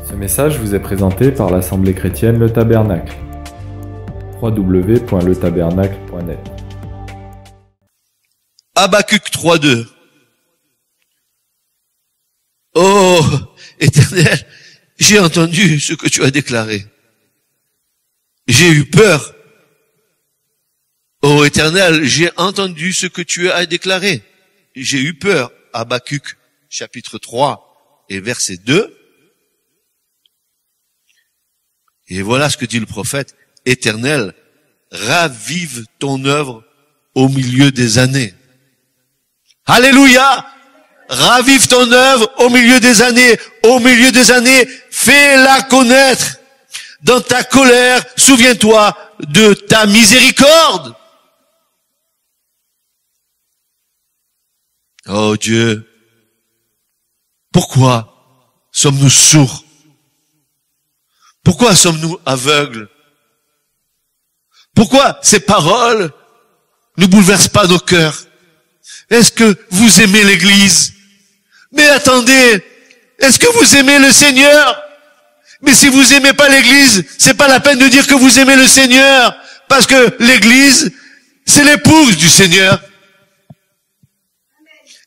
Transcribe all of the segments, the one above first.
Ce message vous est présenté par l'Assemblée chrétienne Le Tabernacle. www.letabernacle.net. Habacuc 3:2. Oh, Éternel, j'ai entendu ce que tu as déclaré. J'ai eu peur. Oh, Éternel, j'ai entendu ce que tu as déclaré. J'ai eu peur. Habacuc, chapitre 3 et verset 2. Et voilà ce que dit le prophète. Éternel, ravive ton œuvre au milieu des années. Alléluia! Ravive ton œuvre au milieu des années. Au milieu des années, fais-la connaître. Dans ta colère, souviens-toi de ta miséricorde. Oh Dieu, pourquoi sommes-nous sourds? Pourquoi sommes-nous aveugles? Pourquoi ces paroles ne bouleversent pas nos cœurs? Est-ce que vous aimez l'Église? Mais attendez, est-ce que vous aimez le Seigneur? Mais si vous aimez pas l'Église, c'est pas la peine de dire que vous aimez le Seigneur, parce que l'Église, c'est l'épouse du Seigneur.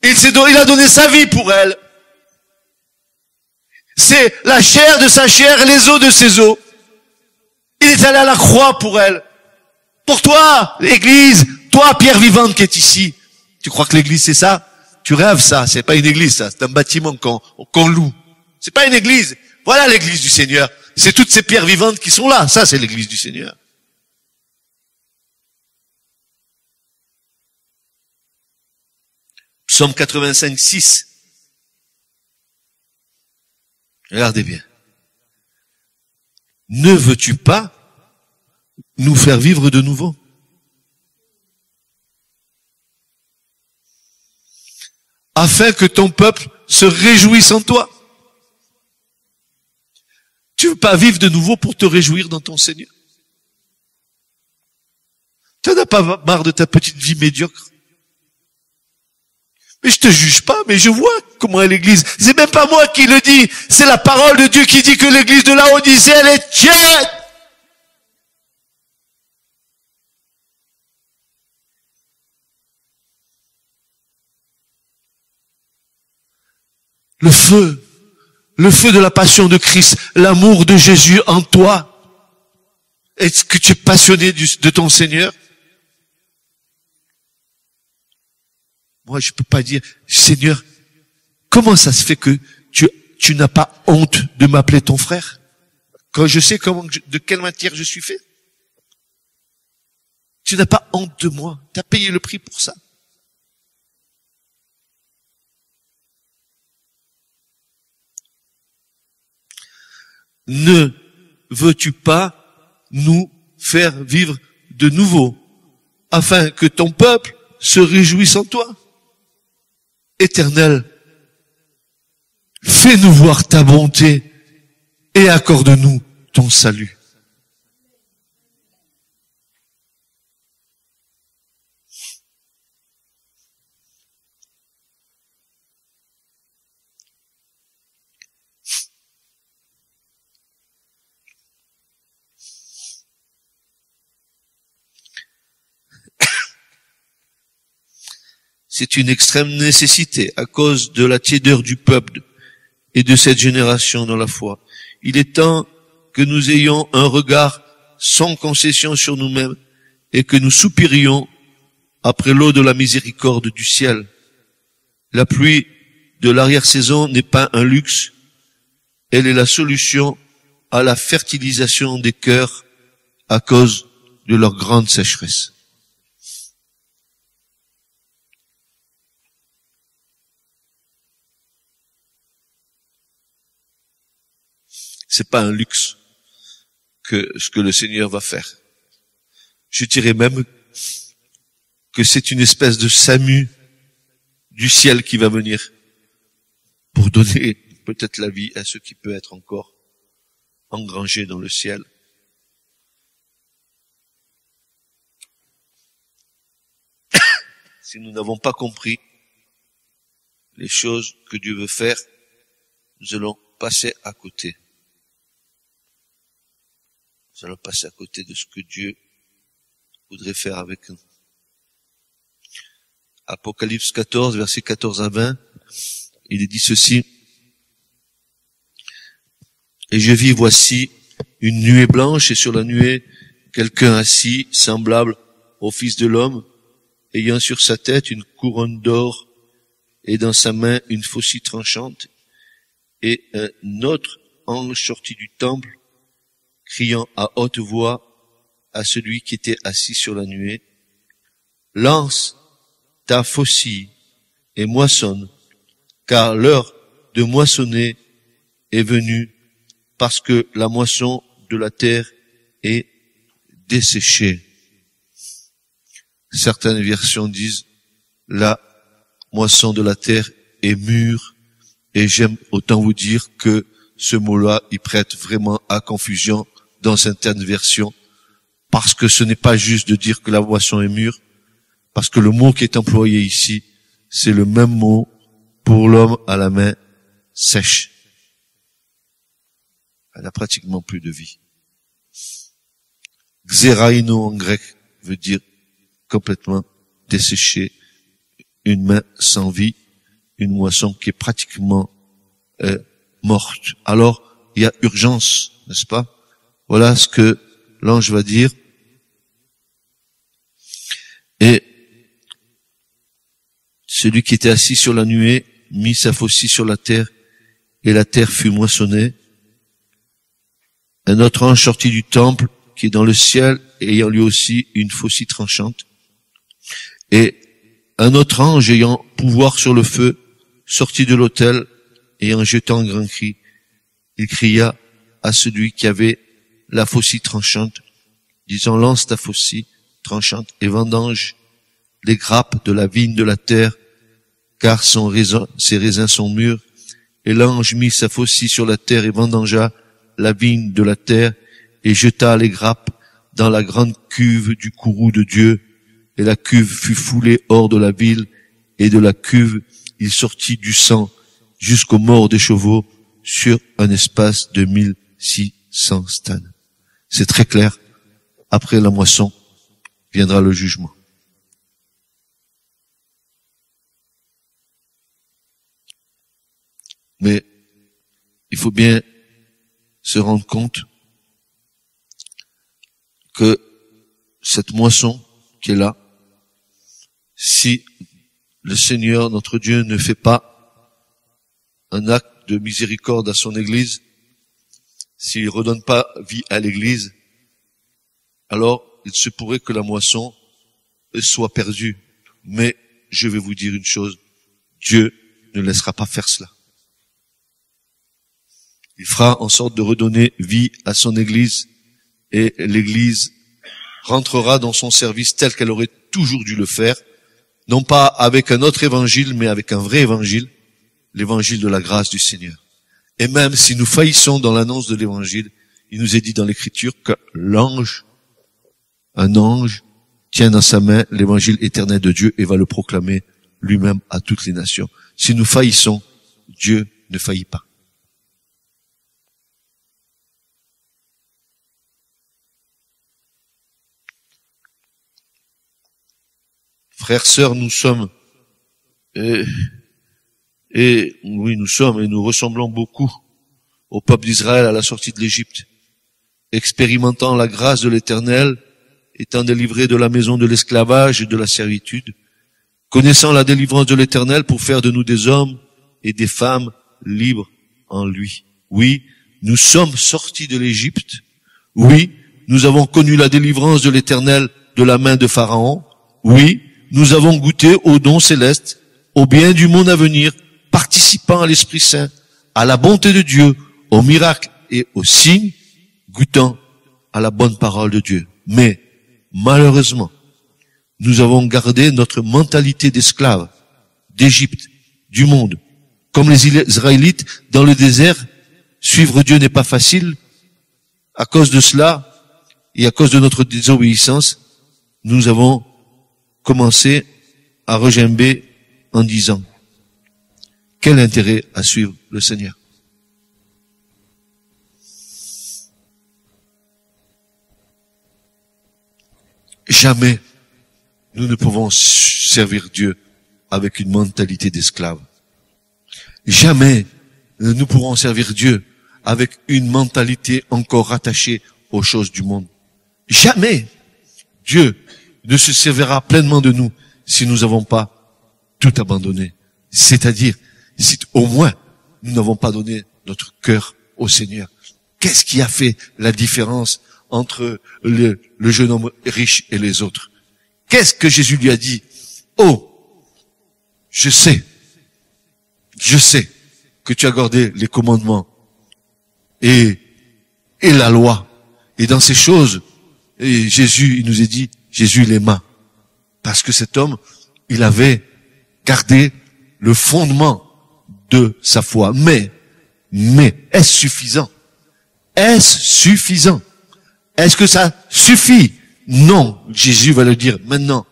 Il a donné sa vie pour elle. C'est la chair de sa chair et les os de ses os. Il est allé à la croix pour elle. Pour toi, l'Église, toi, pierre vivante qui est ici. Tu crois que l'Église c'est ça? Tu rêves ça, c'est pas une église ça, c'est un bâtiment qu'on loue. C'est pas une église. Voilà l'Église du Seigneur. C'est toutes ces pierres vivantes qui sont là. Ça, c'est l'Église du Seigneur. Psaume 85, 6. Regardez bien. Ne veux-tu pas nous faire vivre de nouveau? Afin que ton peuple se réjouisse en toi. Tu veux pas vivre de nouveau pour te réjouir dans ton Seigneur? Tu n'en as pas marre de ta petite vie médiocre? Mais je te juge pas, mais je vois comment est l'Église. C'est même pas moi qui le dis, c'est la parole de Dieu qui dit que l'Église de Laodicée, elle est tiède. Le feu de la passion de Christ, l'amour de Jésus en toi. Est-ce que tu es passionné de ton Seigneur? Moi, je peux pas dire, Seigneur, comment ça se fait que tu n'as pas honte de m'appeler ton frère? Quand je sais de quelle matière je suis fait? Tu n'as pas honte de moi. Tu as payé le prix pour ça. Ne veux-tu pas nous faire vivre de nouveau, afin que ton peuple se réjouisse en toi? Éternel, fais-nous voir ta bonté et accorde-nous ton salut. C'est une extrême nécessité à cause de la tiédeur du peuple et de cette génération dans la foi. Il est temps que nous ayons un regard sans concession sur nous-mêmes et que nous soupirions après l'eau de la miséricorde du ciel. La pluie de l'arrière-saison n'est pas un luxe, elle est la solution à la fertilisation des cœurs à cause de leur grande sécheresse. C'est pas un luxe que ce que le Seigneur va faire. Je dirais même que c'est une espèce de SAMU du ciel qui va venir pour donner peut-être la vie à ce qui peut être encore engrangé dans le ciel. Si nous n'avons pas compris les choses que Dieu veut faire, nous allons passer à côté. nous allons passer à côté de ce que Dieu voudrait faire avec nous. Apocalypse 14, versets 14 à 20, il est dit ceci. Et je vis, voici, une nuée blanche, et sur la nuée, quelqu'un assis, semblable au Fils de l'homme, ayant sur sa tête une couronne d'or, et dans sa main une faucille tranchante, et un autre ange sorti du temple, criant à haute voix à celui qui était assis sur la nuée, lance ta faucille et moissonne, car l'heure de moissonner est venue, parce que la moisson de la terre est desséchée. Certaines versions disent la moisson de la terre est mûre, et j'aime autant vous dire que ce mot-là, il prête vraiment à confusion dans certaines versions, parce que ce n'est pas juste de dire que la moisson est mûre, parce que le mot qui est employé ici, c'est le même mot pour l'homme à la main sèche. Elle n'a pratiquement plus de vie. Xeraino en grec veut dire complètement desséché, une main sans vie, une moisson qui est pratiquement morte. Alors, il y a urgence, n'est-ce pas? Voilà ce que l'ange va dire. Et celui qui était assis sur la nuée mit sa faucille sur la terre, et la terre fut moissonnée. Un autre ange sortit du temple, qui est dans le ciel, ayant lui aussi une faucille tranchante. Et un autre ange ayant pouvoir sur le feu, sortit de l'autel, et en jetant un grand cri, il cria à celui qui avait la faucille tranchante, disant, lance ta faucille tranchante et vendange les grappes de la vigne de la terre, car ses raisins sont mûrs. Et l'ange mit sa faucille sur la terre et vendangea la vigne de la terre, et jeta les grappes dans la grande cuve du courroux de Dieu. Et la cuve fut foulée hors de la ville, et de la cuve il sortit du sang jusqu'aux morts des chevaux sur un espace de 1600 stans. C'est très clair. Après la moisson viendra le jugement. Mais il faut bien se rendre compte que cette moisson qui est là, si le Seigneur, notre Dieu, ne fait pas un acte de miséricorde à son Église, s'il ne redonne pas vie à l'Église, alors il se pourrait que la moisson soit perdue. Mais je vais vous dire une chose, Dieu ne laissera pas faire cela. Il fera en sorte de redonner vie à son Église, et l'Église rentrera dans son service tel qu'elle aurait toujours dû le faire, non pas avec un autre évangile, mais avec un vrai évangile, l'évangile de la grâce du Seigneur. Et même si nous faillissons dans l'annonce de l'évangile, il nous est dit dans l'Écriture que un ange, tient dans sa main l'évangile éternel de Dieu et va le proclamer lui-même à toutes les nations. Si nous faillissons, Dieu ne faillit pas. Frères, sœurs, nous sommes, oui, nous sommes et nous ressemblons beaucoup au peuple d'Israël à la sortie de l'Égypte, expérimentant la grâce de l'Éternel, étant délivrés de la maison de l'esclavage et de la servitude, connaissant la délivrance de l'Éternel pour faire de nous des hommes et des femmes libres en lui. Oui, nous sommes sortis de l'Égypte. Oui, nous avons connu la délivrance de l'Éternel de la main de Pharaon. Oui, nous avons goûté au don céleste, au bien du monde à venir, participant à l'Esprit Saint, à la bonté de Dieu, aux miracles et aux signes, goûtant à la bonne parole de Dieu. Mais, malheureusement, nous avons gardé notre mentalité d'esclaves, d'Égypte, du monde. Comme les Israélites dans le désert, suivre Dieu n'est pas facile. À cause de cela, et à cause de notre désobéissance, nous avons commencé à regimber en disant, quel intérêt à suivre le Seigneur? jamais nous ne pouvons servir Dieu avec une mentalité d'esclave. Jamais nous pourrons servir Dieu avec une mentalité encore rattachée aux choses du monde. Jamais Dieu ne se servira pleinement de nous si nous n'avons pas tout abandonné. C'est-à-dire, si au moins nous n'avons pas donné notre cœur au Seigneur. Qu'est-ce qui a fait la différence entre le jeune homme riche et les autres? Qu'est-ce que Jésus lui a dit? Oh, je sais que tu as gardé les commandements et la loi. Et dans ces choses, et Jésus, il nous a dit, Jésus l'aima. Parce que cet homme, il avait gardé le fondement de sa foi. Mais, est-ce suffisant? Est-ce suffisant? Est-ce que ça suffit? Non. Jésus va le dire, maintenant,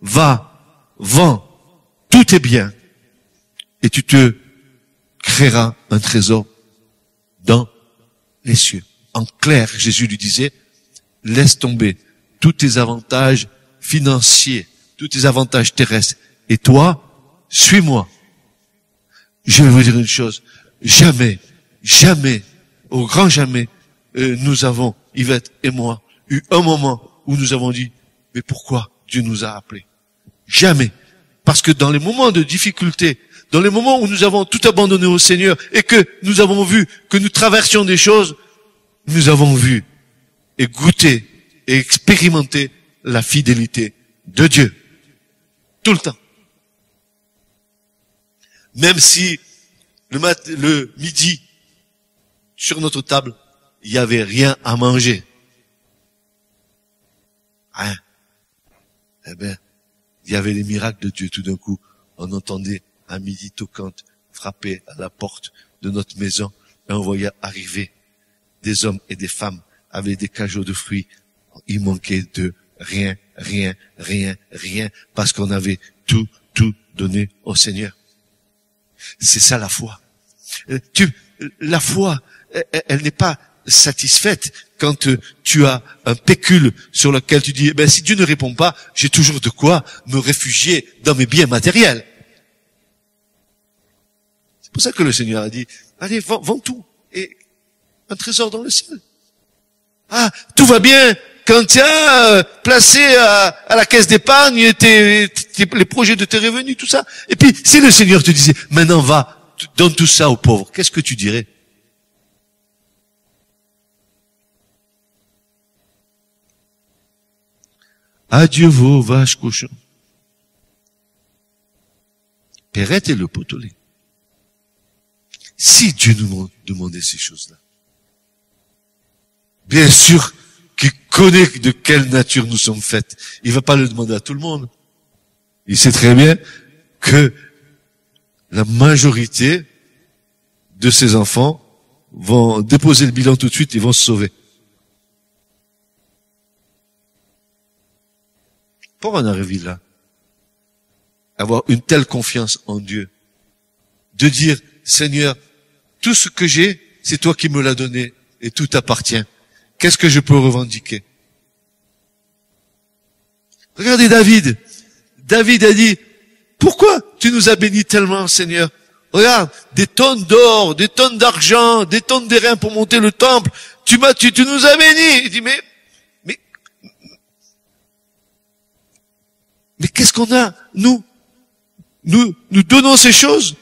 va, vends tous tes biens et tu te créeras un trésor dans les cieux. En clair, Jésus lui disait, laisse tomber tous tes avantages financiers, tous tes avantages terrestres, et toi, suis-moi. Je vais vous dire une chose, jamais, au grand jamais, nous avons, Yvette et moi, eu un moment où nous avons dit, mais pourquoi Dieu nous a appelés? Jamais. Parce que dans les moments de difficulté, dans les moments où nous avons tout abandonné au Seigneur et que nous avons vu que nous traversions des choses, nous avons vu et goûté et expérimenté la fidélité de Dieu. Tout le temps. Même si le midi, sur notre table, il n'y avait rien à manger. Hein? Eh ben, il y avait les miracles de Dieu. Tout d'un coup, on entendait à midi toquante frapper à la porte de notre maison et on voyait arriver des hommes et des femmes avec des cajots de fruits. Il manquait de rien, parce qu'on avait tout donné au Seigneur. C'est ça la foi. La foi, elle n'est pas satisfaite quand tu as un pécule sur lequel tu dis, si Dieu ne répond pas, j'ai toujours de quoi me réfugier dans mes biens matériels. C'est pour ça que le Seigneur a dit, allez, vends tout et un trésor dans le ciel. Ah, tout va bien quand tu as placé à la caisse d'épargne les projets de tes revenus, tout ça. Et puis, si le Seigneur te disait, maintenant va, donne tout ça aux pauvres, qu'est-ce que tu dirais? Adieu vos vaches cochons. Perrette et le potelet. Si Dieu nous demandait ces choses-là, bien sûr qu'il connaît de quelle nature nous sommes faits. Il va pas le demander à tout le monde. Il sait très bien que la majorité de ses enfants vont déposer le bilan tout de suite et vont se sauver. Pour en arriver là, avoir une telle confiance en Dieu, de dire, Seigneur, tout ce que j'ai, c'est toi qui me l'as donné et tout t'appartient. Qu'est-ce que je peux revendiquer? Regardez David. David a dit, pourquoi tu nous as bénis tellement, Seigneur? Regarde, des tonnes d'or, des tonnes d'argent, des tonnes d'airain pour monter le temple. Tu nous as bénis. Il dit, mais qu'est-ce qu'on a? Nous donnons ces choses.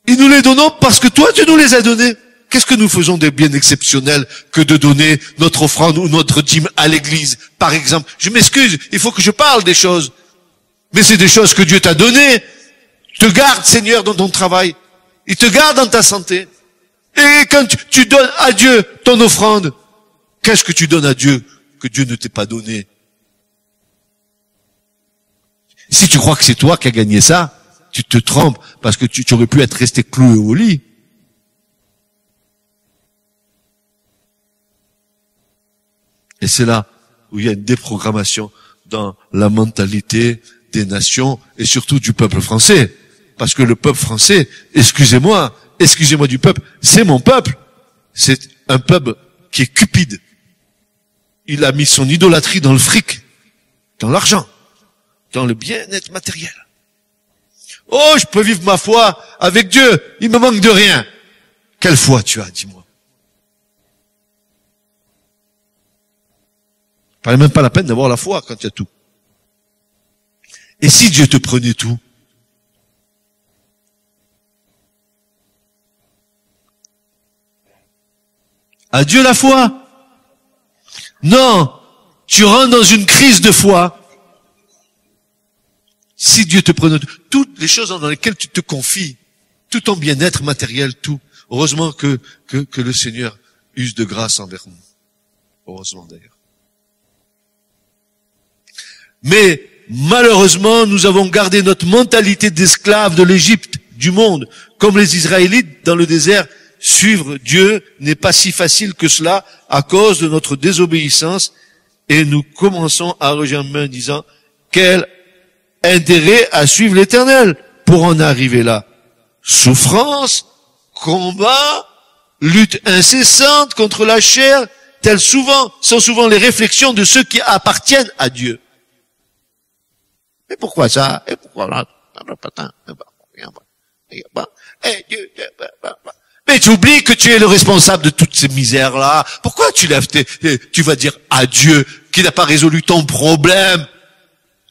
Et nous les donnons parce que toi, tu nous les as donnés. Qu'est-ce que nous faisons de bien exceptionnel que de donner notre offrande ou notre dîme à l'église, par exemple? Je m'excuse, il faut que je parle des choses. Mais c'est des choses que Dieu t'a données. Te garde, Seigneur, dans ton travail. Il te garde dans ta santé. Et quand tu donnes à Dieu ton offrande, qu'est-ce que tu donnes à Dieu que Dieu ne t'ait pas donné? Si tu crois que c'est toi qui as gagné ça, tu te trompes, parce que tu aurais pu être resté cloué au lit. Et c'est là où il y a une déprogrammation dans la mentalité des nations et surtout du peuple français. Parce que le peuple français, excusez-moi du peuple, c'est mon peuple. C'est un peuple qui est cupide. il a mis son idolâtrie dans le fric, dans l'argent, dans le bien-être matériel. Oh, je peux vivre ma foi avec Dieu, il me manque de rien. Quelle foi tu as, dis-moi? Pas même pas la peine d'avoir la foi quand il y a tout. Et si Dieu te prenait tout? À Dieu la foi? Non, tu rentres dans une crise de foi. Si Dieu te prenait toutes les choses dans lesquelles tu te confies, tout ton bien-être matériel, tout, heureusement que le Seigneur use de grâce envers nous. Heureusement d'ailleurs. Mais malheureusement, nous avons gardé notre mentalité d'esclaves de l'Égypte, du monde, comme les Israélites dans le désert. Suivre Dieu n'est pas si facile que cela à cause de notre désobéissance, et nous commençons à regermer en disant quel intérêt à suivre l'Éternel pour en arriver là. Souffrance, combat, lutte incessante contre la chair, telles sont souvent les réflexions de ceux qui appartiennent à Dieu. Mais pourquoi ça? Et pourquoi là? Mais tu oublies que tu es le responsable de toutes ces misères-là. Pourquoi tu vas dire à Dieu qui n'a pas résolu ton problème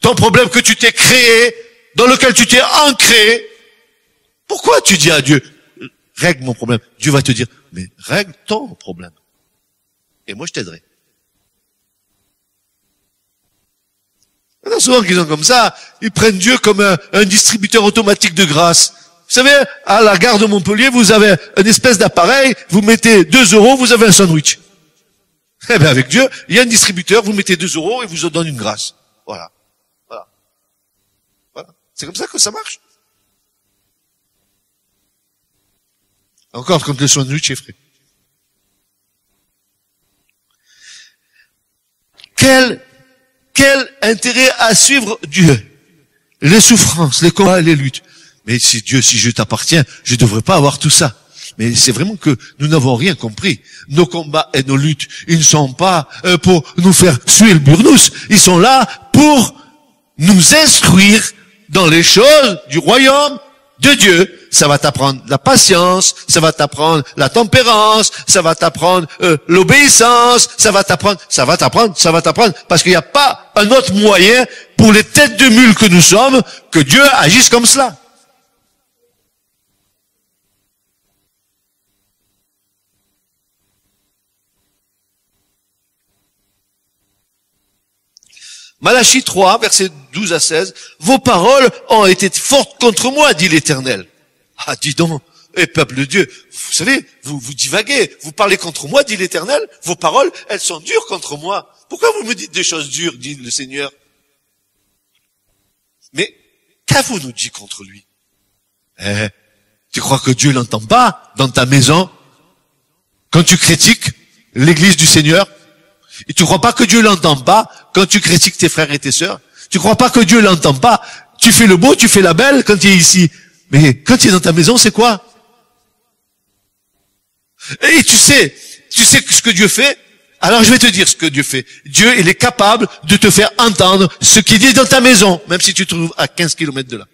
que tu t'es créé, dans lequel tu t'es ancré? Pourquoi tu dis à Dieu, règle mon problème? Dieu va te dire, mais règle ton problème. Et moi je t'aiderai. Il y en a souvent qui sont comme ça, ils prennent Dieu comme un distributeur automatique de grâce. Vous savez, à la gare de Montpellier, vous avez une espèce d'appareil, vous mettez 2 €, vous avez un sandwich. Eh bien, avec Dieu, il y a un distributeur, vous mettez 2 € et vous donne une grâce. Voilà. C'est comme ça que ça marche. Encore quand le sandwich est frais. Quel intérêt à suivre Dieu? Les souffrances, les combats, les luttes. Mais si je t'appartiens, je ne devrais pas avoir tout ça. Mais c'est vraiment que nous n'avons rien compris. Nos combats et nos luttes, ils ne sont pas pour nous faire suer le burnous. Ils sont là pour nous instruire dans les choses du royaume de Dieu. Ça va t'apprendre la patience, ça va t'apprendre la tempérance, ça va t'apprendre l'obéissance, ça va t'apprendre, parce qu'il n'y a pas un autre moyen pour les têtes de mule que nous sommes que Dieu agisse comme cela. Malachie 3, versets 12 à 16, « Vos paroles ont été fortes contre moi, dit l'Éternel. » Ah, dis donc, peuple de Dieu, vous savez, vous divaguez, vous parlez contre moi, dit l'Éternel, vos paroles, elles sont dures contre moi. Pourquoi vous me dites des choses dures, dit le Seigneur? Mais, qu'avons-nous dit contre lui? Tu crois que Dieu l'entend pas dans ta maison? Quand tu critiques l'église du Seigneur? Et tu crois pas que Dieu l'entend pas quand tu critiques tes frères et tes sœurs? Tu crois pas que Dieu l'entend pas? Tu fais le beau, tu fais la belle quand il est ici. Mais quand il est dans ta maison, c'est quoi? Et tu sais ce que Dieu fait? Alors je vais te dire ce que Dieu fait. Dieu, il est capable de te faire entendre ce qu'il dit dans ta maison, même si tu te trouves à 15 kilomètres de là.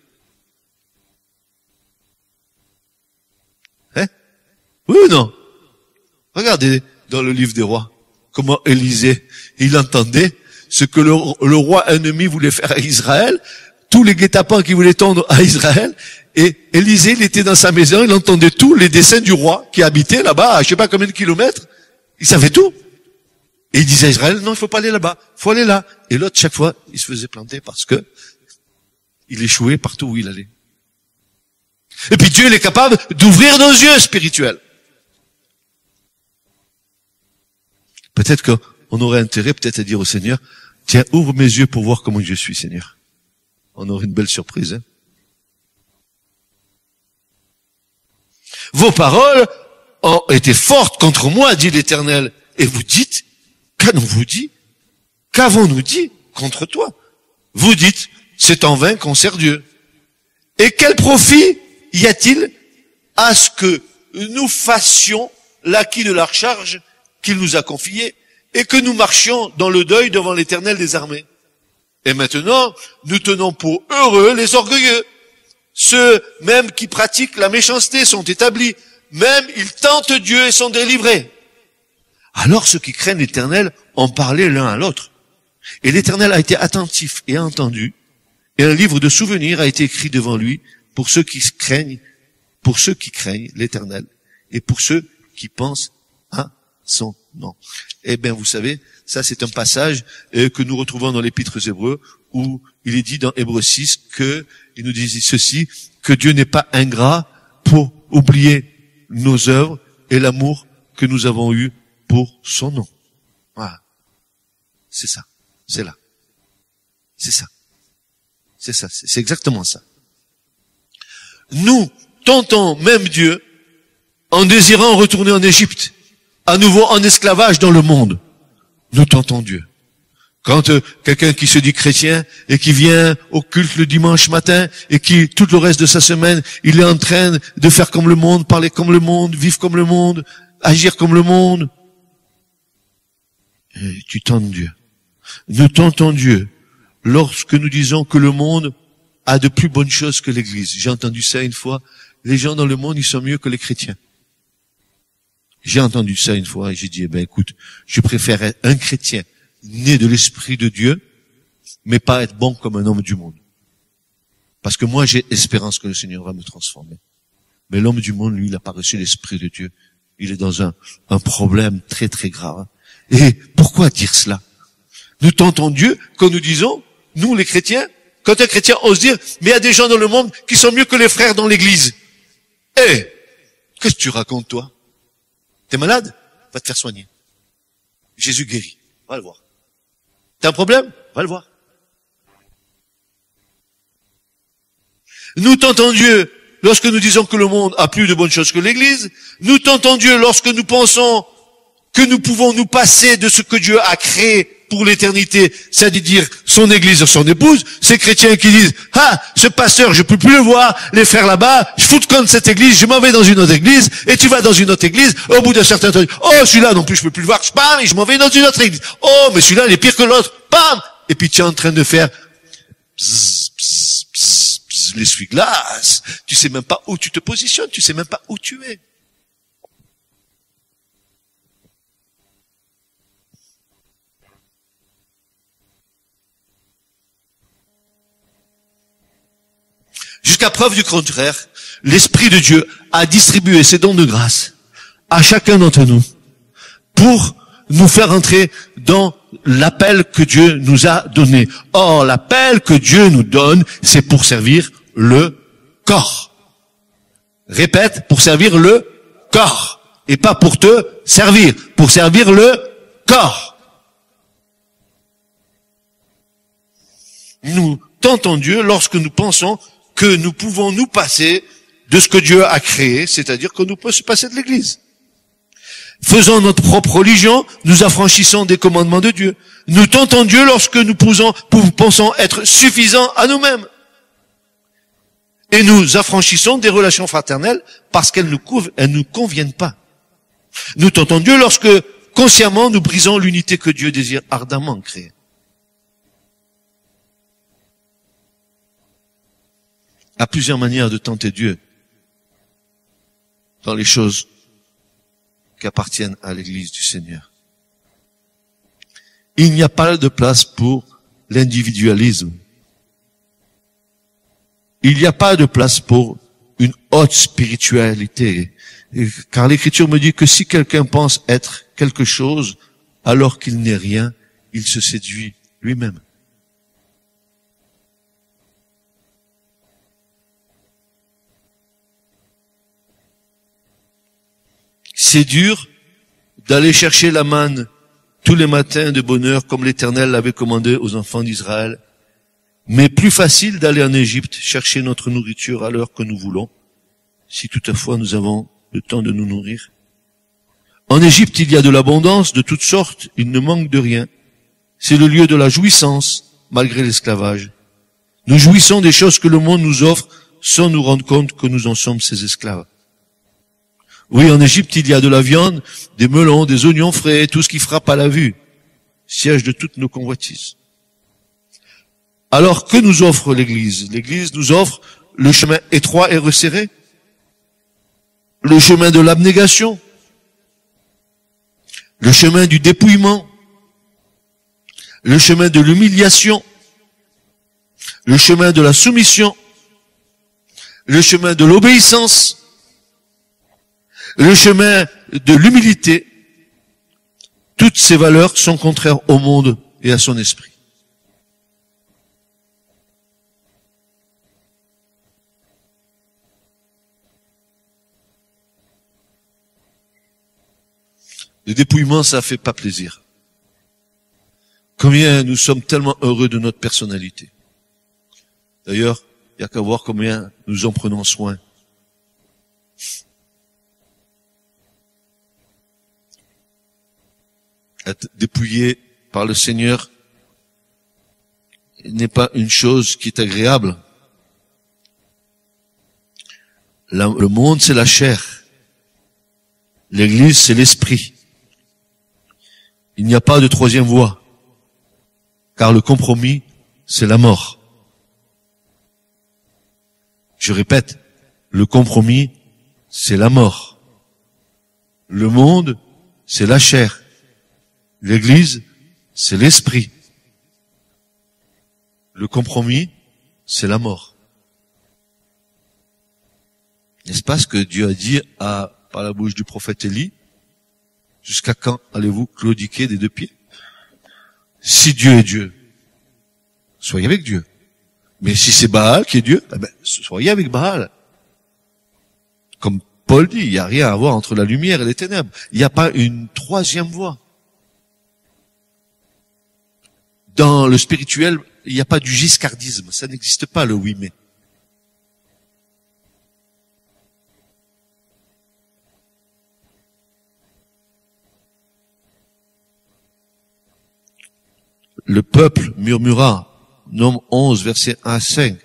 Oui ou non? Regardez dans le livre des rois, comment Élisée, il entendait ce que le roi ennemi voulait faire à Israël, tous les guet-apens qui voulaient tendre à Israël, et Élisée, il était dans sa maison, il entendait tous les desseins du roi qui habitait là-bas, à je sais pas combien de kilomètres, il savait tout. Et il disait à Israël, non, il faut pas aller là-bas, il faut aller là. Et l'autre, chaque fois, il se faisait planter parce que il échouait partout où il allait. Et puis Dieu, il est capable d'ouvrir nos yeux spirituels. Peut-être qu'on aurait intérêt peut-être à dire au Seigneur, tiens, ouvre mes yeux pour voir comment je suis, Seigneur. On aurait une belle surprise. Hein? Vos paroles ont été fortes contre moi, dit l'Éternel. Et vous dites, qu'avons-nous dit? Qu'avons-nous dit contre toi? Vous dites, c'est en vain qu'on sert Dieu. Et quel profit y a-t-il à ce que nous fassions l'acquis de la charge qu'il nous a confiée? et que nous marchions dans le deuil devant l'Éternel des armées. Et maintenant, nous tenons pour heureux les orgueilleux. Ceux même qui pratiquent la méchanceté sont établis. Même ils tentent Dieu et sont délivrés. Alors ceux qui craignent l'Éternel en parlaient l'un à l'autre. Et l'Éternel a été attentif et a entendu. Et un livre de souvenirs a été écrit devant lui pour ceux qui craignent l'Éternel et pour ceux qui pensent à son nom. Eh bien, vous savez, ça c'est un passage que nous retrouvons dans l'Épître aux Hébreux où il est dit dans Hébreux 6 il nous dit ceci, que Dieu n'est pas ingrat pour oublier nos œuvres et l'amour que nous avons eu pour son nom. Voilà. C'est ça. C'est là. C'est ça. C'est ça. C'est exactement ça. Nous tentons même Dieu en désirant retourner en Égypte, à nouveau en esclavage dans le monde. Nous tentons Dieu. Quand quelqu'un qui se dit chrétien et qui vient au culte le dimanche matin et qui, tout le reste de sa semaine, il est en train de faire comme le monde, parler comme le monde, vivre comme le monde, agir comme le monde, et tu tentes Dieu. Nous tentons Dieu lorsque nous disons que le monde a de plus bonnes choses que l'Église. J'ai entendu ça une fois. Les gens dans le monde, ils sont mieux que les chrétiens. J'ai entendu ça une fois et j'ai dit, écoute, je préfère être un chrétien né de l'Esprit de Dieu, mais pas être bon comme un homme du monde. Parce que moi, j'ai espérance que le Seigneur va me transformer. Mais l'homme du monde, lui, il n'a pas reçu l'Esprit de Dieu. Il est dans un problème très très grave. Et pourquoi dire cela? Nous tentons Dieu quand nous disons, nous les chrétiens, quand un chrétien ose dire, mais il y a des gens dans le monde qui sont mieux que les frères dans l'église. Qu'est-ce que tu racontes, toi? T'es malade? Va te faire soigner. Jésus guérit. Va le voir. T'as un problème? Va le voir. Nous tentons Dieu lorsque nous disons que le monde a plus de bonnes choses que l'église. Nous tentons Dieu lorsque nous pensons que nous pouvons nous passer de ce que Dieu a créé pour l'éternité, c'est-à-dire son église, son épouse. Ces chrétiens qui disent, ce pasteur, je peux plus le voir, les frères là-bas, je fous de compte cette église, je m'en vais dans une autre église, et tu vas dans une autre église, au bout d'un certain temps, celui-là non plus, je peux plus le voir, bam, et je m'en vais dans une autre église. Mais celui-là, il est pire que l'autre, bam! Et puis tu es en train de faire, l'essuie-glace. Tu sais même pas où tu te positionnes, tu sais même pas où tu es. Jusqu'à preuve du contraire, l'Esprit de Dieu a distribué ses dons de grâce à chacun d'entre nous pour nous faire entrer dans l'appel que Dieu nous a donné. Or, l'appel que Dieu nous donne, c'est pour servir le corps. Répète, pour servir le corps. Et pas pour te servir, pour servir le corps. Nous tentons Dieu lorsque nous pensons que nous pouvons nous passer de ce que Dieu a créé, c'est-à-dire que nous pouvons se passer de l'Église. Faisons notre propre religion, nous affranchissons des commandements de Dieu. Nous tentons Dieu lorsque nous pensons être suffisants à nous-mêmes. Et nous affranchissons des relations fraternelles parce qu'elles ne nous conviennent pas. Nous tentons Dieu lorsque, consciemment, nous brisons l'unité que Dieu désire ardemment créer. À plusieurs manières de tenter Dieu dans les choses qui appartiennent à l'Église du Seigneur. Il n'y a pas de place pour l'individualisme. Il n'y a pas de place pour une haute spiritualité. Car l'Écriture me dit que si quelqu'un pense être quelque chose alors qu'il n'est rien, il se séduit lui-même. C'est dur d'aller chercher la manne tous les matins de bonne heure comme l'Éternel l'avait commandé aux enfants d'Israël. Mais plus facile d'aller en Égypte chercher notre nourriture à l'heure que nous voulons, si toutefois nous avons le temps de nous nourrir. En Égypte, il y a de l'abondance de toutes sortes, il ne manque de rien. C'est le lieu de la jouissance, malgré l'esclavage. Nous jouissons des choses que le monde nous offre sans nous rendre compte que nous en sommes ses esclaves. Oui, en Égypte, il y a de la viande, des melons, des oignons frais, tout ce qui frappe à la vue. siège de toutes nos convoitises. Alors que nous offre l'Église? L'Église nous offre le chemin étroit et resserré, le chemin de l'abnégation, le chemin du dépouillement, le chemin de l'humiliation, le chemin de la soumission, le chemin de l'obéissance, le chemin de l'humilité. Toutes ces valeurs sont contraires au monde et à son esprit. Le dépouillement, ça fait pas plaisir. Combien nous sommes tellement heureux de notre personnalité. D'ailleurs, il n'y a qu'à voir combien nous en prenons soin. Être dépouillé par le Seigneur n'est pas une chose qui est agréable. Le monde, c'est la chair. L'Église, c'est l'esprit. Il n'y a pas de troisième voie, car le compromis, c'est la mort. Je répète, le compromis, c'est la mort. Le monde, c'est la chair. L'Église, c'est l'esprit. Le compromis, c'est la mort. N'est-ce pas ce que Dieu a dit par la bouche du prophète Élie? Jusqu'à quand allez-vous claudiquer des deux pieds? Si Dieu est Dieu, soyez avec Dieu. Mais si c'est Baal qui est Dieu, soyez avec Baal. Comme Paul dit, il n'y a rien à voir entre la lumière et les ténèbres. Il n'y a pas une troisième voie. Dans le spirituel, il n'y a pas du giscardisme. Ça n'existe pas, le 8 mai. Le peuple murmura, Nom 11, versets 1 à 5.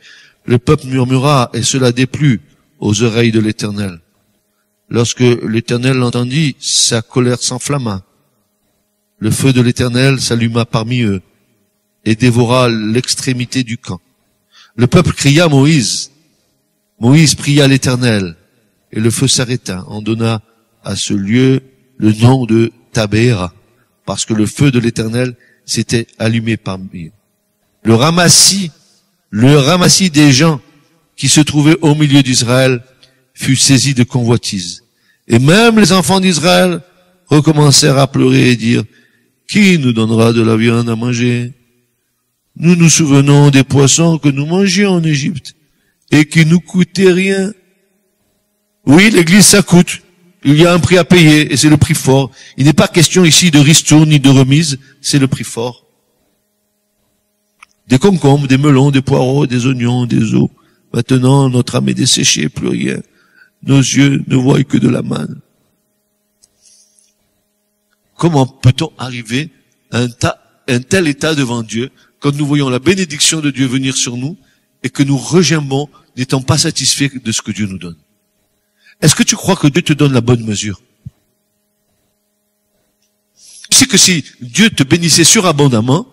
Le peuple murmura, et cela déplut aux oreilles de l'Éternel. Lorsque l'Éternel l'entendit, sa colère s'enflamma. Le feu de l'Éternel s'alluma parmi eux, et dévora l'extrémité du camp. Le peuple cria à Moïse. Moïse pria l'Éternel, et le feu s'arrêta. On donna à ce lieu le nom de Tabéra, parce que le feu de l'Éternel s'était allumé parmi eux. Le ramassis des gens qui se trouvaient au milieu d'Israël fut saisi de convoitise. Et même les enfants d'Israël recommencèrent à pleurer et dire, qui nous donnera de la viande à manger? Nous nous souvenons des poissons que nous mangions en Égypte et qui nous coûtaient rien. Oui, l'Église, ça coûte. Il y a un prix à payer et c'est le prix fort. Il n'est pas question ici de ristourne ni de remise, c'est le prix fort. Des concombres, des melons, des poireaux, des oignons, des os. Maintenant, notre âme est desséchée, plus rien. Nos yeux ne voient que de la manne. Comment peut-on arriver à un tel état devant Dieu quand nous voyons la bénédiction de Dieu venir sur nous et que nous regimbons n'étant pas satisfaits de ce que Dieu nous donne? Est-ce que tu crois que Dieu te donne la bonne mesure? Tu sais que si Dieu te bénissait surabondamment,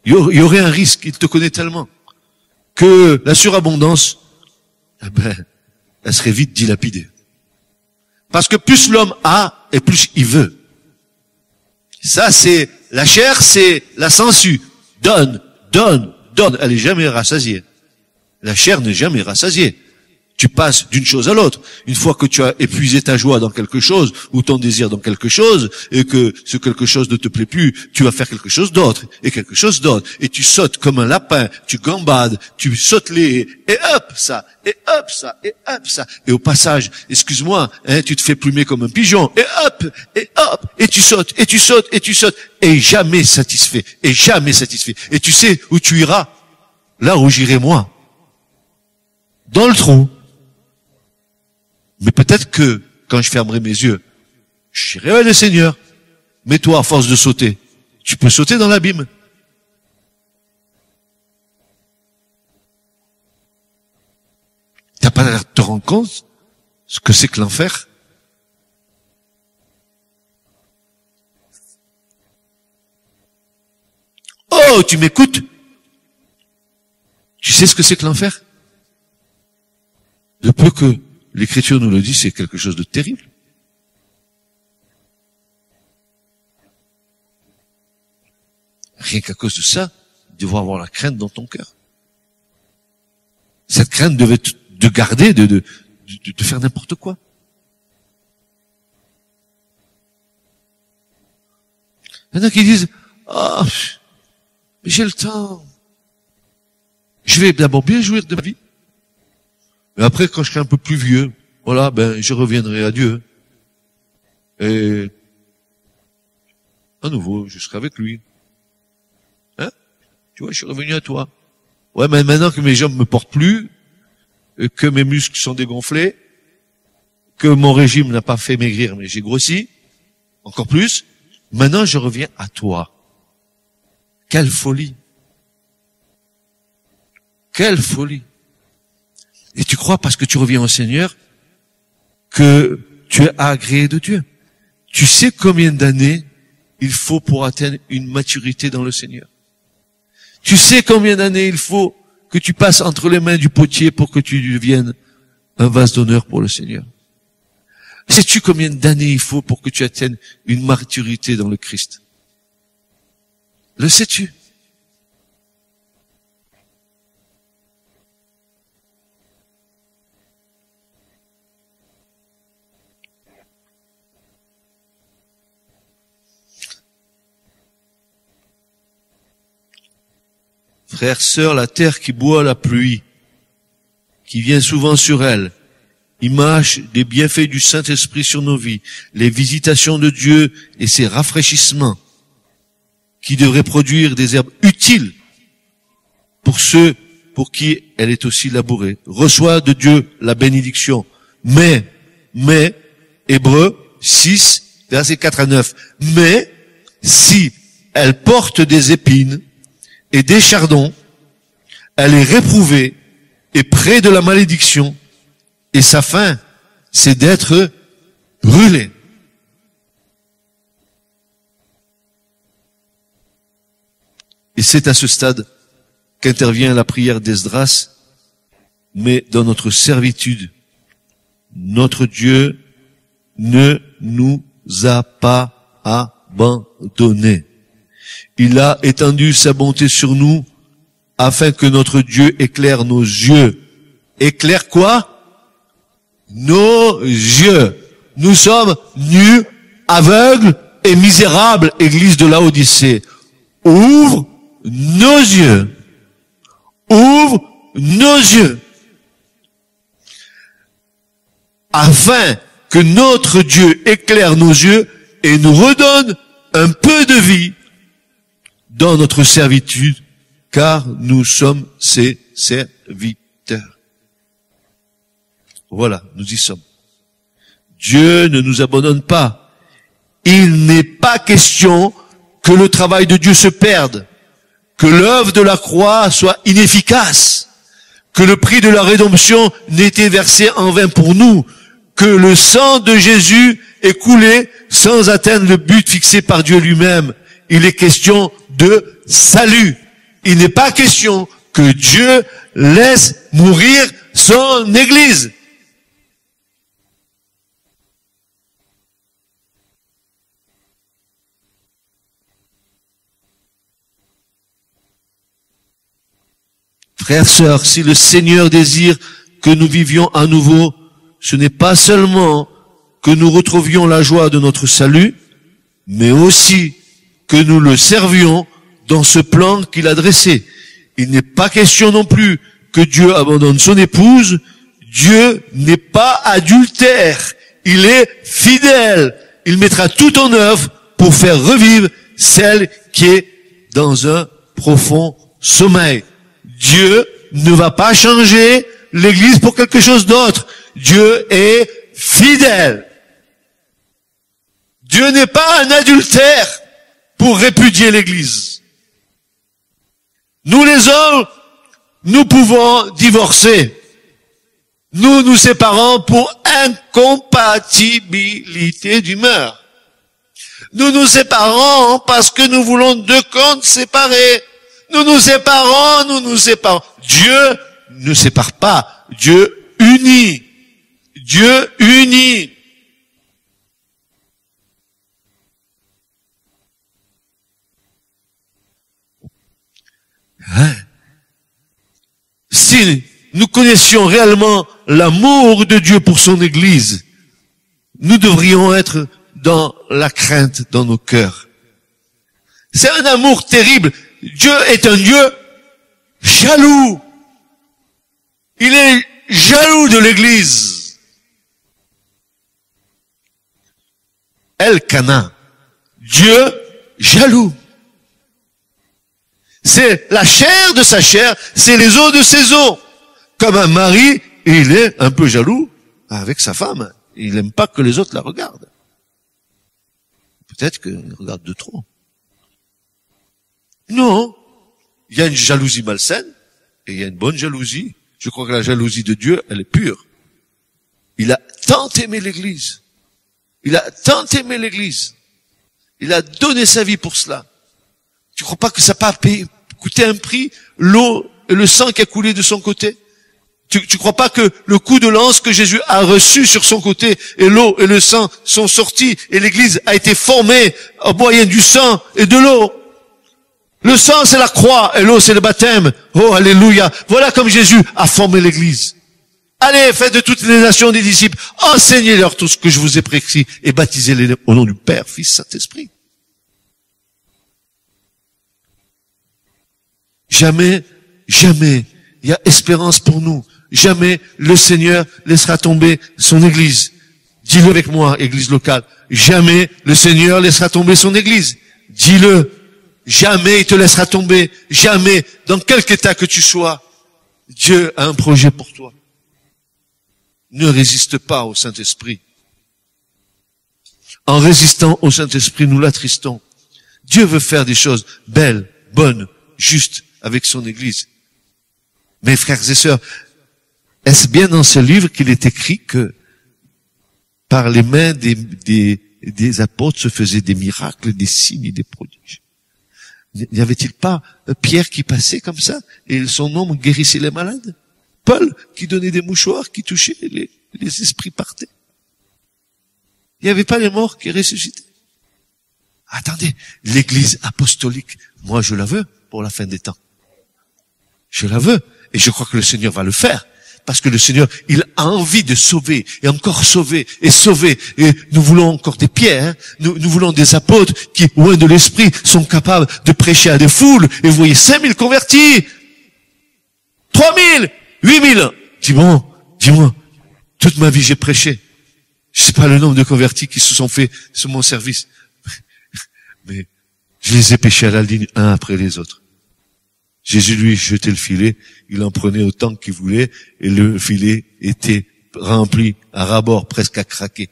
il y aurait un risque, il te connaît tellement, que la surabondance, elle serait vite dilapidée. Parce que plus l'homme a, et plus il veut. Ça, c'est, la chair, c'est la sangsue. Donne, donne, donne. Elle est jamais rassasiée. La chair n'est jamais rassasiée. Tu passes d'une chose à l'autre. Une fois que tu as épuisé ta joie dans quelque chose, ou ton désir dans quelque chose, et que ce quelque chose ne te plaît plus, tu vas faire quelque chose d'autre, et quelque chose d'autre. Et tu sautes comme un lapin, tu gambades, tu sautes et hop, ça, et hop, ça, et hop, ça. Et au passage, excuse-moi, tu te fais plumer comme un pigeon, et hop, et tu sautes, et tu sautes, et tu sautes, et jamais satisfait, et jamais satisfait. Et tu sais où tu iras? Là où j'irai moi. Dans le trou. Mais peut-être que, quand je fermerai mes yeux, je dirai, ouais, le Seigneur, mais toi, à force de sauter, tu peux sauter dans l'abîme. T'as pas l'air de te rendre compte ce que c'est que l'enfer? où tu m'écoutes, tu sais ce que c'est que l'enfer? De peu que l'Écriture nous le dit, c'est quelque chose de terrible. Rien qu'à cause de ça, tu devrais avoir la crainte dans ton cœur. Cette crainte devait te garder de faire n'importe quoi. Il y en a qui disent, ah, mais j'ai le temps. Je vais d'abord bien jouir de ma vie. Mais après, quand je serai un peu plus vieux, voilà, je reviendrai à Dieu. Et, à nouveau, je serai avec lui. Hein? Tu vois, je suis revenu à toi. Ouais, mais maintenant que mes jambes me portent plus, que mes muscles sont dégonflés, que mon régime n'a pas fait maigrir, mais j'ai grossi, encore plus, maintenant je reviens à toi. Quelle folie! Quelle folie! Et tu crois, parce que tu reviens au Seigneur, que tu es agréé de Dieu. Tu sais combien d'années il faut pour atteindre une maturité dans le Seigneur. Tu sais combien d'années il faut que tu passes entre les mains du potier pour que tu deviennes un vase d'honneur pour le Seigneur. Sais-tu combien d'années il faut pour que tu atteignes une maturité dans le Christ? Le sais-tu? Frères, sœurs, la terre qui boit la pluie, qui vient souvent sur elle, image des bienfaits du Saint-Esprit sur nos vies, les visitations de Dieu et ses rafraîchissements, qui devraient produire des herbes utiles pour ceux pour qui elle est aussi labourée, reçoit de Dieu la bénédiction. Mais, Hébreux 6, versets 4 à 9, mais si elle porte des épines et des chardons, elle est réprouvée et près de la malédiction, et sa fin, c'est d'être brûlée. Et c'est à ce stade qu'intervient la prière d'Esdras, mais dans notre servitude, notre Dieu ne nous a pas abandonnés. Il a étendu sa bonté sur nous afin que notre Dieu éclaire nos yeux. Éclaire quoi? Nos yeux. Nous sommes nus, aveugles et misérables, église de Laodicée. Ouvre nos yeux. Ouvre nos yeux. Afin que notre Dieu éclaire nos yeux et nous redonne un peu de vie dans notre servitude, car nous sommes ses serviteurs. Voilà, nous y sommes. Dieu ne nous abandonne pas. Il n'est pas question que le travail de Dieu se perde, que l'œuvre de la croix soit inefficace, que le prix de la rédemption n'ait été versé en vain pour nous, que le sang de Jésus est coulé sans atteindre le but fixé par Dieu lui-même. Il est question de salut. Il n'est pas question que Dieu laisse mourir son Église. Frères, sœurs, si le Seigneur désire que nous vivions à nouveau, ce n'est pas seulement que nous retrouvions la joie de notre salut, mais aussi que nous le servions dans ce plan qu'il a dressé. Il n'est pas question non plus que Dieu abandonne son épouse. Dieu n'est pas adultère. Il est fidèle. Il mettra tout en œuvre pour faire revivre celle qui est dans un profond sommeil. Dieu ne va pas changer l'Église pour quelque chose d'autre. Dieu est fidèle. Dieu n'est pas un adultère pour répudier l'Église. Nous les hommes, nous pouvons divorcer. Nous nous séparons pour incompatibilité d'humeur. Nous nous séparons parce que nous voulons deux comptes séparés. Nous nous séparons. Dieu ne sépare pas. Dieu unit. Dieu unit. Hein? Si nous connaissions réellement l'amour de Dieu pour son Église, nous devrions être dans la crainte dans nos cœurs. C'est un amour terrible. Dieu est un Dieu jaloux. Il est jaloux de l'Église. Elkana, Dieu jaloux. C'est la chair de sa chair, c'est les os de ses os. Comme un mari, il est un peu jaloux avec sa femme. Il n'aime pas que les autres la regardent. Peut-être qu'il regarde de trop. Non. Il y a une jalousie malsaine et il y a une bonne jalousie. Je crois que la jalousie de Dieu, elle est pure. Il a tant aimé l'Église. Il a tant aimé l'Église. Il a donné sa vie pour cela. Tu crois pas que ça n'a pas coûté un prix, l'eau et le sang qui a coulé de son côté? Tu crois pas que le coup de lance que Jésus a reçu sur son côté et l'eau et le sang sont sortis et l'Église a été formée au moyen du sang et de l'eau? Le sang c'est la croix et l'eau c'est le baptême. Oh alléluia. Voilà comme Jésus a formé l'Église. Allez, faites de toutes les nations des disciples, enseignez-leur tout ce que je vous ai prescrit et baptisez-les au nom du Père, Fils, Saint-Esprit. Jamais, jamais, il y a espérance pour nous. Jamais le Seigneur laissera tomber son Église. Dis-le avec moi, Église locale. Jamais le Seigneur laissera tomber son Église. Dis-le. Jamais il te laissera tomber. Jamais, dans quelque état que tu sois, Dieu a un projet pour toi. Ne résiste pas au Saint-Esprit. En résistant au Saint-Esprit, nous l'attristons. Dieu veut faire des choses belles, bonnes, justes avec son Église. Mes frères et sœurs, est-ce bien dans ce livre qu'il est écrit que par les mains des apôtres se faisaient des miracles, des signes et des prodiges? N'y avait-il pas Pierre qui passait comme ça et son nom guérissait les malades? Paul qui donnait des mouchoirs, qui touchait les esprits partaient. Il n'y avait pas les morts qui ressuscitaient. Attendez, l'Église apostolique, moi je la veux pour la fin des temps. Je la veux et je crois que le Seigneur va le faire. Parce que le Seigneur, il a envie de sauver, et encore sauver, et sauver. Et nous voulons encore des pierres, nous voulons des apôtres qui, loin de l'esprit, sont capables de prêcher à des foules. Et vous voyez, 5000 convertis, 3000, 8000. Dis-moi, toute ma vie j'ai prêché. Je sais pas le nombre de convertis qui se sont faits sur mon service. Mais je les ai pêchés à la ligne, un après les autres. Jésus lui jetait le filet, il en prenait autant qu'il voulait, et le filet était rempli à ras-bord, presque à craquer.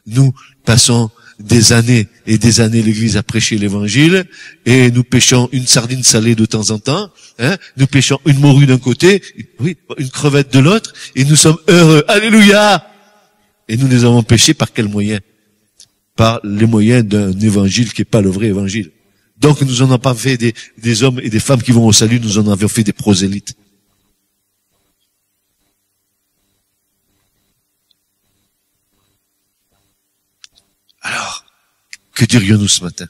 Nous passons des années et des années l'Église à prêcher l'Évangile, et nous pêchons une sardine salée de temps en temps, nous pêchons une morue d'un côté, oui, une crevette de l'autre, et nous sommes heureux. Alléluia! Et nous les avons pêchés par quels moyens? Par les moyens d'un évangile qui n'est pas le vrai évangile. Donc nous n'en avons pas fait des hommes et des femmes qui vont au salut, nous en avions fait des prosélytes. Alors, que dirions-nous ce matin?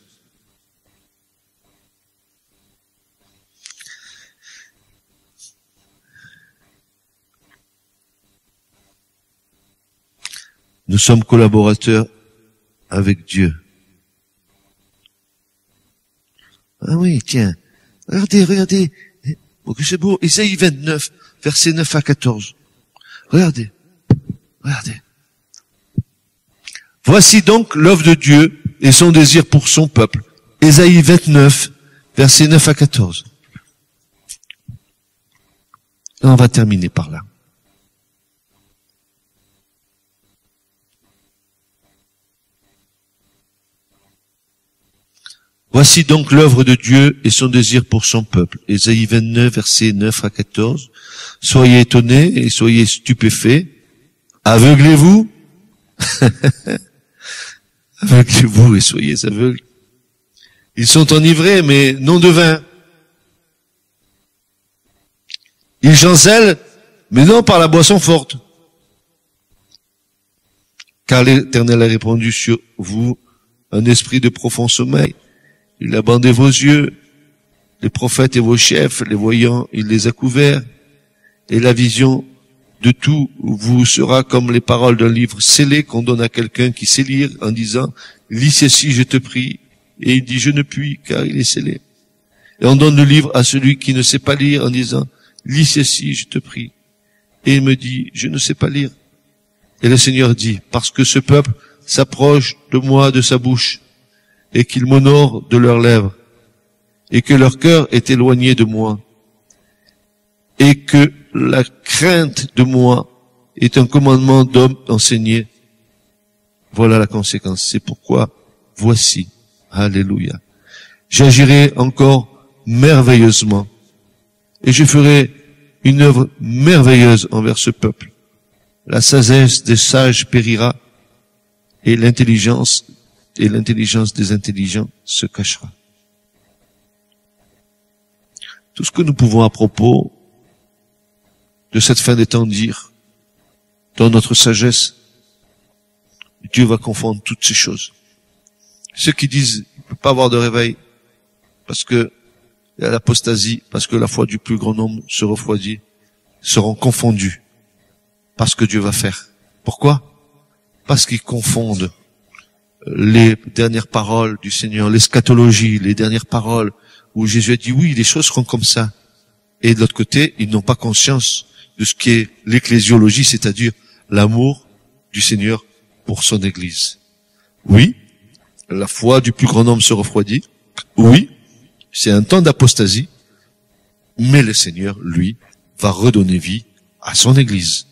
Nous sommes collaborateurs avec Dieu. Ah oui, tiens. Regardez. Oh, que c'est beau. Ésaïe 29, versets 9 à 14. Regardez. Voici donc l'œuvre de Dieu et son désir pour son peuple. Ésaïe 29, versets 9 à 14. Et on va terminer par là. Voici donc l'œuvre de Dieu et son désir pour son peuple. Ésaïe 29, versets 9 à 14. Soyez étonnés et soyez stupéfaits. Aveuglez-vous. Aveuglez-vous et soyez aveugles. Ils sont enivrés, mais non de vin. Il chancelle, mais non par la boisson forte. Car l'Éternel a répandu sur vous un esprit de profond sommeil. Il a bandé vos yeux, les prophètes et vos chefs, les voyants, il les a couverts. Et la vision de tout vous sera comme les paroles d'un livre scellé qu'on donne à quelqu'un qui sait lire en disant « Lis ceci, je te prie ». Et il dit « Je ne puis, car il est scellé ». Et on donne le livre à celui qui ne sait pas lire en disant « Lis ceci, je te prie ». Et il me dit « Je ne sais pas lire ». Et le Seigneur dit « Parce que ce peuple s'approche de moi de sa bouche, et qu'il m'honore de leurs lèvres, et que leur cœur est éloigné de moi, et que la crainte de moi est un commandement d'homme enseigné. Voilà la conséquence. C'est pourquoi, voici, alléluia, j'agirai encore merveilleusement, et je ferai une œuvre merveilleuse envers ce peuple. La sagesse des sages périra, et l'intelligence des intelligents se cachera. Tout ce que nous pouvons à propos de cette fin des temps dire, dans notre sagesse, Dieu va confondre toutes ces choses. Ceux qui disent, il ne peut pas avoir de réveil, parce que il y a l'apostasie, parce que la foi du plus grand nombre se refroidit, seront confondus par ce que Dieu va faire. Pourquoi? Parce qu'ils confondent les dernières paroles du Seigneur, l'eschatologie, les dernières paroles où Jésus a dit oui, les choses seront comme ça. Et de l'autre côté, ils n'ont pas conscience de ce qu'est l'ecclésiologie, c'est-à-dire l'amour du Seigneur pour son Église. Oui, la foi du plus grand nombre se refroidit. Oui, c'est un temps d'apostasie. Mais le Seigneur, lui, va redonner vie à son Église.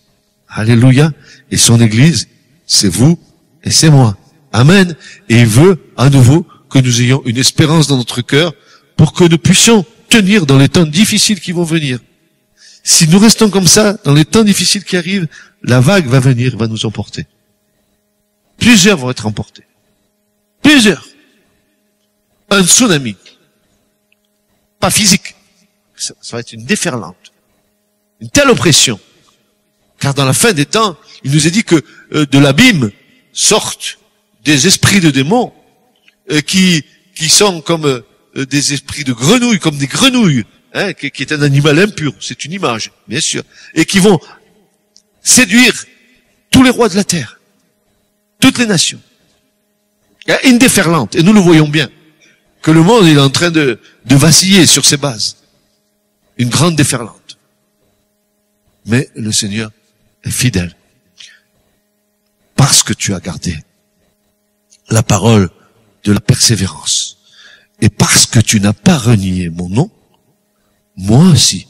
Alléluia. Et son Église, c'est vous et c'est moi. Amen. Et il veut à nouveau que nous ayons une espérance dans notre cœur pour que nous puissions tenir dans les temps difficiles qui vont venir. Si nous restons comme ça, dans les temps difficiles qui arrivent, la vague va venir, va nous emporter. Plusieurs vont être emportés. Plusieurs. Un tsunami. Pas physique. Ça va être une déferlante. Une telle oppression. Car dans la fin des temps, il nous est dit que de l'abîme sortent des esprits de démons qui sont comme des esprits de grenouilles, comme des grenouilles, hein, qui est un animal impur, c'est une image, bien sûr, et qui vont séduire tous les rois de la terre, toutes les nations. Il y a une déferlante, et nous le voyons bien, que le monde est en train de vaciller sur ses bases. Une grande déferlante. Mais le Seigneur est fidèle. Parce que tu as gardé la parole de la persévérance. Et parce que tu n'as pas renié mon nom, moi aussi,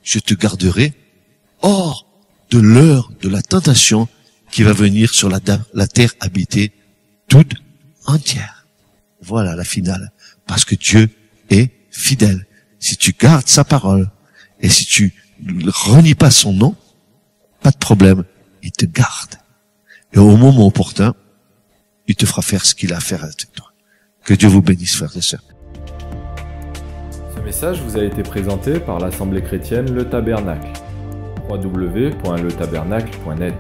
je te garderai hors de l'heure de la tentation qui va venir sur la terre habitée toute entière. Voilà la finale. Parce que Dieu est fidèle. Si tu gardes sa parole et si tu ne renies pas son nom, pas de problème, il te garde. Et au moment opportun, il te fera faire ce qu'il a à faire avec toi. Que Dieu vous bénisse, frères et sœurs. Ce message vous a été présenté par l'Assemblée chrétienne Le Tabernacle. www.letabernacle.net